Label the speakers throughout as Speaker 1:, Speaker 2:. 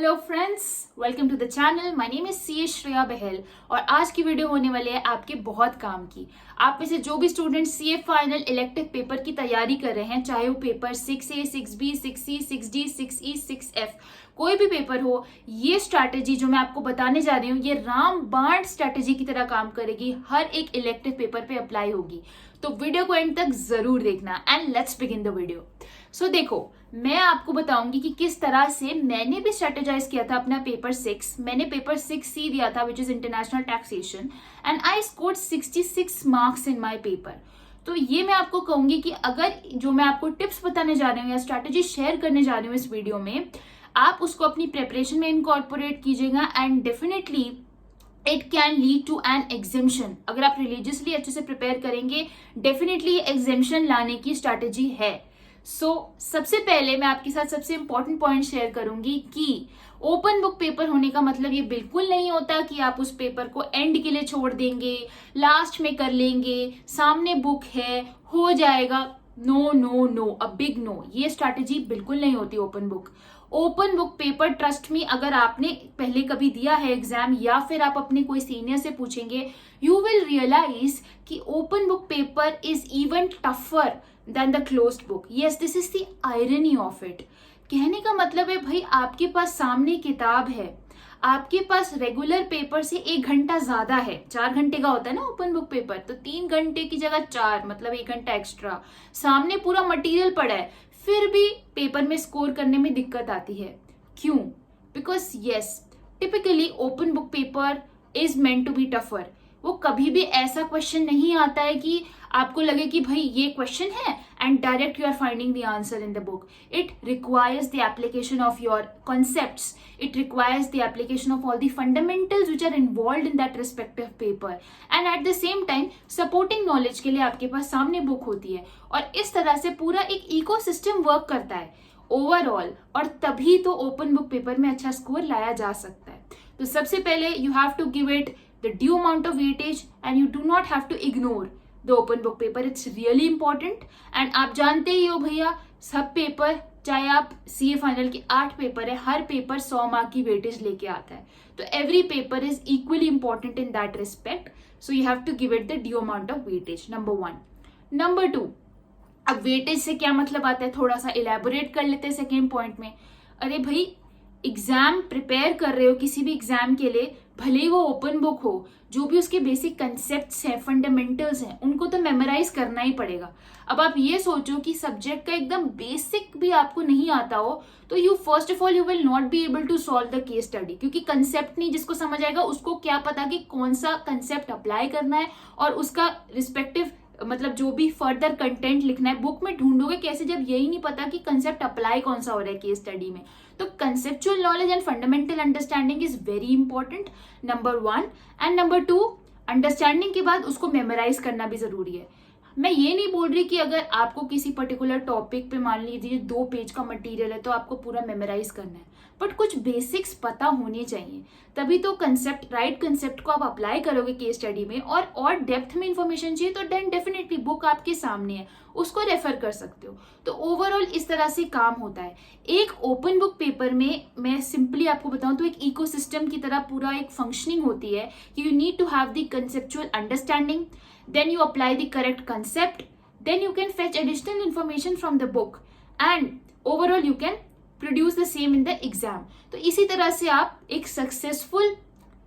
Speaker 1: Hello friends, welcome to the channel. My name is C Shreya Bahl और आज की video होने वाली है आपके बहुत काम की। आप में से जो भी student CA final elective paper की तैयारी कर रहे हैं, चाहे वो paper 6A, 6B, 6C, 6D, 6E, 6F, कोई भी पेपर हो, ये स्ट्रैटेजी जो मैं आपको बताने जा रही हूँ ये रामबाण स्ट्रैटेजी की तरह काम करेगी, हर एक इलेक्टिव पेपर पे अप्लाई होगी। तो वीडियो को एंड तक जरूर देखना and let's begin the video. So देखो, मैं आपको बताऊंगी कि किस तरह से मैंने भी स्ट्रेटेजाइज किया था अपना पेपर 6। मैंने पेपर 6C दिया था which is international taxation and I scored 66 marks in my paper. तो ये मैं आपको कहूंगी कि अगर जो मैं आपको टिप्स बताने जा रही हूँ या स्ट्रैटेजी शेयर करने जा रही हूँ इस वीडियो में, आप उसको अपनी प्रिपरेशन में इनकॉर्पोरेट कीजिएगा and definitely it can lead to an exemption. अगर आप रिलीजियसली अच्छे से प्रिपेयर करेंगे, डेफिनेटली एग्जेम्पशन लाने की स्ट्रैटेजी है। सबसे पहले मैं आपके साथ सबसे इंपॉर्टेंट पॉइंट शेयर करूंगी कि ओपन बुक पेपर होने का मतलब ये बिल्कुल नहीं होता कि आप उस पेपर को एंड के लिए छोड़ देंगे, लास्ट में कर लेंगे, सामने बुक है, हो जाएगा। No no no, a big no. ये स्ट्रैटेजी बिल्कुल नहीं होती open book paper. Trust me, अगर आपने पहले कभी दिया है एग्जाम या फिर आप अपने कोई सीनियर से पूछेंगे, यू विल रियलाइज कि open book paper is even tougher than the closed book. Yes, this is the irony of it. कहने का मतलब है भाई, आपके पास सामने किताब है, आपके पास रेगुलर पेपर से 1 घंटा ज्यादा है। 4 घंटे का होता है ना ओपन बुक पेपर, तो 3 घंटे की जगह 4, मतलब 1 घंटा एक्स्ट्रा। सामने पूरा मटेरियल पड़ा है, फिर भी पेपर में स्कोर करने में दिक्कत आती है। क्यों? Because yes, typically open book paper is meant to be tougher. वो कभी भी ऐसा क्वेश्चन नहीं आता है कि आपको लगे कि भाई ये क्वेश्चन है and direct you are finding the answer in the book. It requires the application of your concepts, it requires the application of all the fundamentals which are involve in that respective paper and at the same time supporting knowledge के लिए आपके पास सामने book होती है। और इस तरह से पूरा एक इकोसिस्टम वर्क करता है ओवरऑल, और तभी तो ओपन बुक पेपर में अच्छा स्कोर लाया जा सकता है। तो सबसे पहले you have to give it the due amount of weightage and you do not have to ignore the open book paper. It's really important and आप जानते ही हो भैया, सब पेपर, चाहे आप सीए फाइनल के 8 पेपर है, हर पेपर 100 मार्क की वेटेज लेके आता है। तो every paper is equally important in that respect, so you have to give it the due amount of weightage, number 1। Number 2, अब वेटेज से क्या मतलब आता है, थोड़ा सा इलेबोरेट कर लेते हैं सेकेंड पॉइंट में। अरे भाई, एग्जाम प्रिपेयर कर रहे हो किसी भी एग्जाम के लिए, भले ही वो ओपन बुक हो, जो भी उसके बेसिक कंसेप्ट्स हैं, फंडामेंटल्स हैं, उनको तो मेमोराइज करना ही पड़ेगा। अब आप ये सोचो कि सब्जेक्ट का एकदम बेसिक भी आपको नहीं आता हो, तो you first of all you will not be able to solve the case study, क्योंकि कंसेप्ट नहीं जिसको समझ आएगा उसको क्या पता कि कौन सा कंसेप्ट अप्लाई करना है और उसका रिस्पेक्टिव मतलब जो भी फर्दर कंटेंट लिखना है। बुक में ढूंढोगे कैसे जब यही नहीं पता कि कंसेप्ट अप्लाई कौन सा हो रहा है केस स्टडी में। तो conceptual knowledge and fundamental understanding is very important, number 1। And number 2, understanding के बाद उसको मेमोराइज करना भी जरूरी है। मैं ये नहीं बोल रही कि अगर आपको किसी पर्टिकुलर टॉपिक पे मान लीजिए 2 पेज का मटेरियल है तो आपको पूरा मेमोराइज करना है, बट कुछ बेसिक्स पता होने चाहिए, तभी तो कंसेप्ट, राइट कंसेप्ट को आप अप्लाई करोगे केस स्टडी में। और डेप्थ में इंफॉर्मेशन चाहिए तो देन डेफिनेटली बुक आपके सामने है, उसको रेफर कर सकते हो। तो ओवरऑल इस तरह से काम होता है। एक ओपन बुक पेपर में मैं सिंपली आपको बताऊं तो एक इकोसिस्टम की तरह पूरा एक फंक्शनिंग होती है कि you need to have the conceptual understanding, then you apply the correct concept, then you can fetch additional information from the book and overall you can produce the same in the exam। तो इसी तरह से आप एक successful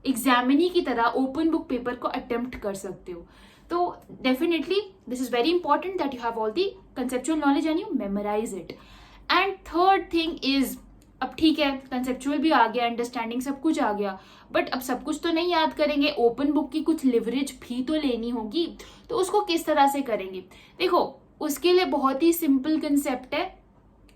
Speaker 1: examinee की तरह open book paper को attempt कर सकते हो। तो definitely this is very important that you have all the conceptual knowledge and you memorise it. And third thing is, अब ठीक है कंसेप्चुअल भी आ गया, अंडरस्टैंडिंग सब कुछ आ गया, बट अब सब कुछ तो नहीं याद करेंगे, ओपन बुक की कुछ लिवरेज भी तो लेनी होगी। तो उसको किस तरह से करेंगे? देखो, उसके लिए बहुत ही सिंपल कंसेप्ट है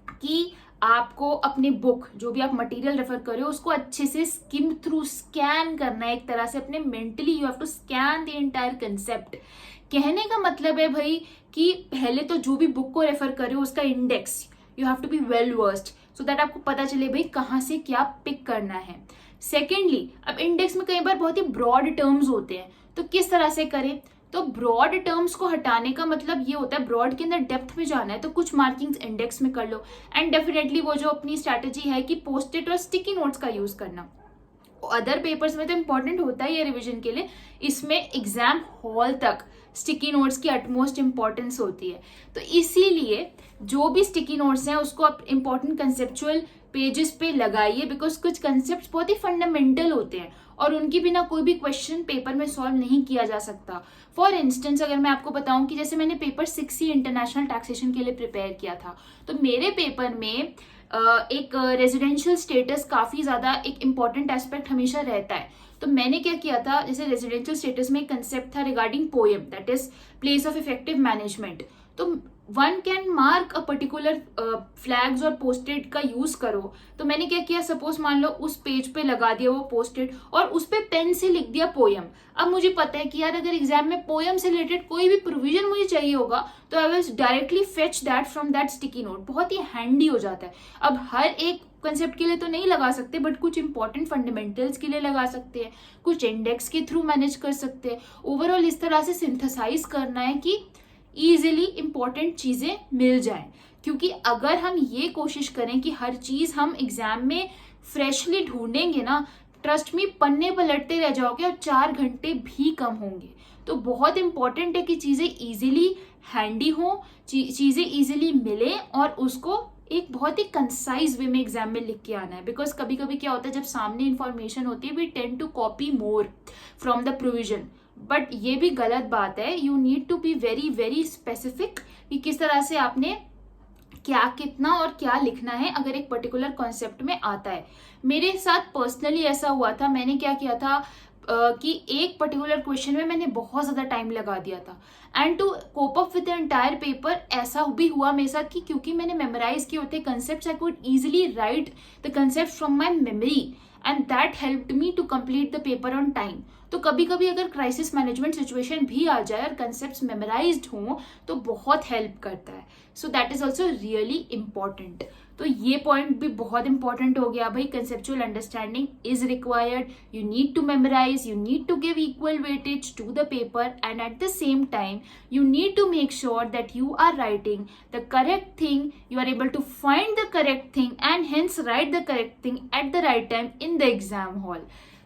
Speaker 1: कि आपको अपनी बुक, जो भी आप मटेरियल रेफर कर रहे हो, उसको अच्छे से स्किम थ्रू, स्कैन करना है एक तरह से अपने mentally. You have to scan the entire concept. कहने का मतलब है भाई कि पहले तो जो भी बुक को रेफर कर रहे हो उसका index you have to be well versed, so that आपको पता चले भाई कहाँ से क्या पिक करना है। सेकेंडली, अब इंडेक्स में कई बार बहुत ही ब्रॉड टर्म्स होते हैं, तो किस तरह से करें? तो ब्रॉड टर्म्स को हटाने का मतलब ये होता है, ब्रॉड के अंदर डेप्थ में जाना है तो कुछ मार्किंग्स इंडेक्स में कर लो। एंड डेफिनेटली वो जो अपनी स्ट्रैटेजी है कि पोस्ट-इट और स्टिकी नोट्स का यूज करना। अदर पेपर्स में तो इंपॉर्टेंट होता है ये रिवीजन के लिए, इसमें एग्जाम हॉल तक स्टिकी नोट्स की अटमोस्ट इंपॉर्टेंस होती है। तो इसीलिए जो भी स्टिकी नोट्स हैं उसको आप इंपॉर्टेंट कंसेप्चुअल पेजेस पे लगाइए, बिकॉज कुछ कंसेप्ट बहुत ही फंडामेंटल होते हैं और उनकी बिना कोई भी क्वेश्चन पेपर में सॉल्व नहीं किया जा सकता। फॉर इंस्टेंस अगर मैं आपको बताऊं कि जैसे मैंने पेपर 6C इंटरनेशनल टैक्सेशन के लिए प्रिपेयर किया था, तो मेरे पेपर में एक रेजिडेंशियल स्टेटस काफी ज्यादा एक इंपॉर्टेंट एस्पेक्ट हमेशा रहता है। तो मैंने क्या किया था, जैसे रेजिडेंशियल स्टेटस में एक कंसेप्ट था regarding poem, that is place of effective management. तो one can mark a particular flags और पोस्टेड का यूज करो। तो मैंने क्या किया, सपोज मान लो उस पेज पे लगा दिया वो पोस्टेड और उस पे पेन से लिख दिया पोयम। अब मुझे पता है कि यार अगर एग्जाम में पोयम से रिलेटेड कोई भी प्रोविजन मुझे चाहिए होगा तो I will directly fetch that from that sticky note. बहुत ही हैंडी हो जाता है। अब हर एक कंसेप्ट के लिए तो नहीं लगा सकते, बट कुछ इंपॉर्टेंट फंडामेंटल्स के लिए लगा सकते हैं, कुछ इंडेक्स के थ्रू मैनेज कर सकते हैं। ओवरऑल इस तरह से सिंथेसाइज करना है कि इजीली इंपॉर्टेंट चीजें मिल जाएं। क्योंकि अगर हम ये कोशिश करें कि हर चीज हम एग्जाम में फ्रेशली ढूंढेंगे ना, ट्रस्ट मी पन्ने पलटते रह जाओगे और 4 घंटे भी कम होंगे। तो बहुत इंपॉर्टेंट है कि चीजें इजीली हैंडी हो, चीजें इजीली मिले और उसको एक बहुत ही कंसाइज वे में एग्जाम में लिख के आना है। बिकॉज कभी कभी क्या होता है, जब सामने इंफॉर्मेशन होती है we tend to copy more from the provision, but ये भी गलत बात है। You need to be very very specific कि किस तरह से आपने क्या, कितना और क्या लिखना है अगर एक पर्टिकुलर कॉन्सेप्ट में आता है। मेरे साथ पर्सनली ऐसा हुआ था, मैंने क्या किया था कि एक पर्टिकुलर क्वेश्चन में मैंने बहुत ज्यादा टाइम लगा दिया था and to cope up with the entire paper ऐसा भी हुआ मेरे साथ कि क्योंकि मैंने मेमोराइज किए होते concepts, I could easily write the concept from my memory and that helped me to complete the paper on time. तो कभी कभी अगर क्राइसिस मैनेजमेंट सिचुएशन भी आ जाए और कंसेप्ट्स मेमोराइज्ड हों तो बहुत हेल्प करता है। So that is also really important. तो ये पॉइंट भी बहुत इंपॉर्टेंट हो गया भाई, conceptual understanding is required, you need to memorise, you need to give equal weightage to the paper and at the same time you need to make sure that you are writing the correct thing, you are able to find the correct thing and hence write the correct thing at the right time in the exam hall.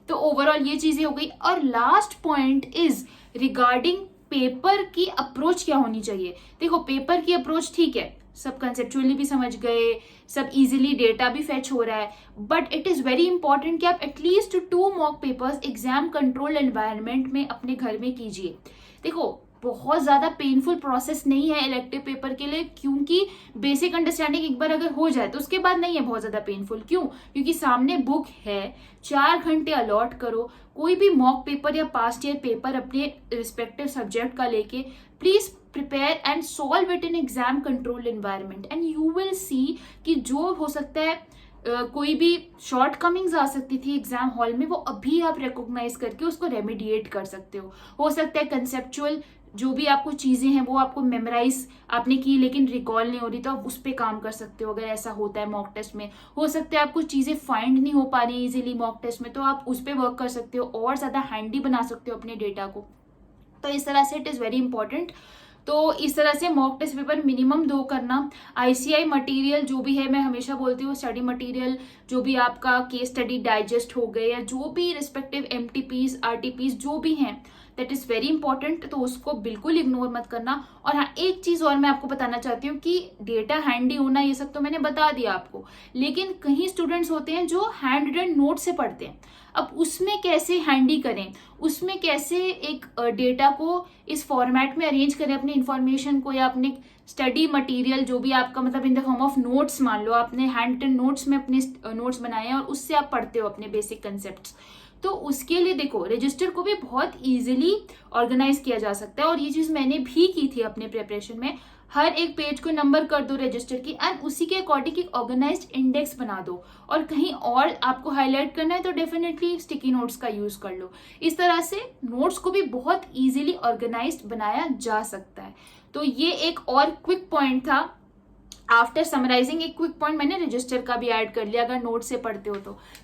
Speaker 1: तो overall ये चीजें हो गई। और last point is regarding paper की approach क्या होनी चाहिए। देखो पेपर की अप्रोच ठीक है, सब कंसेप्चुअली भी समझ गए, सब इजीली डेटा भी फेच हो रहा है, but it is very important कि आप at least 2 mock papers exam control environment में अपने घर में कीजिए। देखो बहुत ज्यादा पेनफुल प्रोसेस नहीं है इलेक्टिव पेपर के लिए, क्योंकि बेसिक अंडरस्टैंडिंग एक बार अगर हो जाए तो उसके बाद नहीं है बहुत ज्यादा पेनफुल। क्यों? क्योंकि सामने बुक है, 4 घंटे अलॉट करो, कोई भी मॉक पेपर या पास्ट ईयर पेपर अपने रिस्पेक्टिव सब्जेक्ट का लेके please prepare and solve it in exam control environment and you will see कि जो हो सकता है कोई भी शॉर्ट कमिंग्स आ सकती थी एग्जाम हॉल में, वो अभी आप रिकॉग्नाइज करके उसको रेमिडिएट कर सकते हो सकता है कंसेप्चुअल जो भी आपको चीजें हैं वो आपको मेमोराइज आपने की लेकिन रिकॉल नहीं हो रही, तो आप उस पर काम कर सकते हो। अगर ऐसा होता है मॉक टेस्ट में, हो सकता है आपको चीजें फाइंड नहीं हो पा रही इजीली मॉक टेस्ट में, तो आप उस पर वर्क कर सकते हो और ज्यादा हैंडी बना सकते हो अपने डेटा को। तो इस तरह से इट इज वेरी इंपॉर्टेंट। तो इस तरह से मॉक टेस्ट पेपर मिनिमम 2 करना। आईसीआई मटेरियल जो भी है, मैं हमेशा बोलती हूँ स्टडी मटेरियल जो भी आपका केस स्टडी डाइजेस्ट हो गए या जो भी रिस्पेक्टिव एमटीपीज आरटीपीज जो भी हैं, दैट इज वेरी इंपॉर्टेंट। तो उसको बिल्कुल इग्नोर मत करना। और हाँ, एक चीज और मैं आपको बताना चाहती हूँ कि डेटा हैंडी होना ये सब तो मैंने बता दिया आपको, लेकिन कहीं स्टूडेंट्स होते हैं जो हैंड रिटन नोट से पढ़ते हैं। अब उसमें कैसे हैंडी करें, उसमें कैसे एक डेटा को इस फॉर्मेट में अरेंज करें अपने इंफॉर्मेशन को या अपने स्टडी मटेरियल जो भी आपका मतलब in the form of notes, मान लो आपने हैंड रिटन नोट्स में अपने नोट्स बनाए हैं और उससे आप पढ़ते हो अपने बेसिक कंसेप्ट्स। तो उसके लिए देखो रजिस्टर को भी बहुत इजीली ऑर्गेनाइज किया जा सकता है और ये चीज मैंने भी की थी अपने प्रिपरेशन में। हर एक पेज को नंबर कर दो रजिस्टर की एंड उसी के अकॉर्डिंग एक ऑर्गेनाइज्ड इंडेक्स बना दो, और कहीं और आपको हाईलाइट करना है तो डेफिनेटली स्टिकी नोट्स का यूज कर लो। इस तरह से नोट्स को भी बहुत इजीली ऑर्गेनाइज्ड बनाया जा सकता है। तो ये एक और क्विक पॉइंट था। आफ्टर समराइजिंग एक क्विक पॉइंट मैंने रजिस्टर का भी ऐड कर लिया, अगर नोट से पढ़ते हो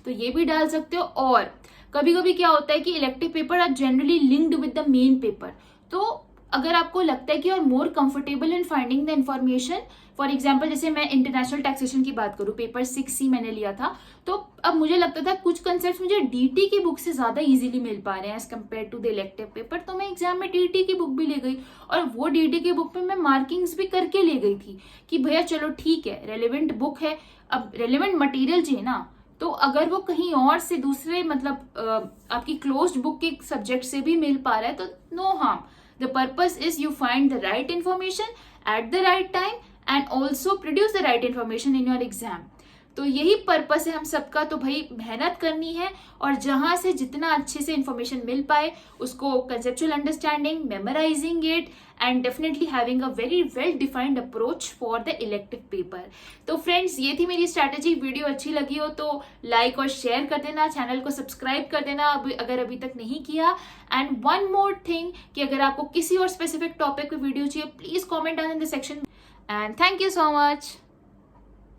Speaker 1: तो ये भी डाल सकते हो। और कभी कभी क्या होता है कि elective paper are generally linked with the main paper, तो अगर आपको लगता है कि और more comfortable in finding the information, for example जैसे मैं इंटरनेशनल टैक्सेशन की बात करूँ, पेपर 6C मैंने लिया था, तो अब मुझे लगता था कुछ कंसेप्ट मुझे डीटी की बुक से ज्यादा इजीली मिल पा रहे हैं as compare to the elective paper, तो मैं एग्जाम में डीटी की बुक भी ले गई और वो डीटी की बुक में मैं मार्किंग्स भी करके ले गई थी कि भैया चलो ठीक है, रेलिवेंट बुक है, अब रेलिवेंट मटेरियल चाहिए ना, तो अगर वो कहीं और से दूसरे मतलब आपकी क्लोज्ड बुक के सब्जेक्ट से भी मिल पा रहा है तो no harm. The purpose is you find the right information at the right time and also produce the right information in your exam. तो यही पर्पस है हम सबका. तो भाई मेहनत करनी है और जहां से जितना अच्छे से इंफॉर्मेशन मिल पाए उसको conceptual understanding, memorising it and definitely having a very well defined approach for the elective paper. तो फ्रेंड्स ये थी मेरी स्ट्रैटेजी. वीडियो अच्छी लगी हो तो लाइक और शेयर कर देना, चैनल को सब्सक्राइब कर देना अगर अभी तक नहीं किया. एंड वन मोर थिंग कि अगर आपको किसी और स्पेसिफिक टॉपिक पे वीडियो चाहिए please comment down in the section. And thank you so much.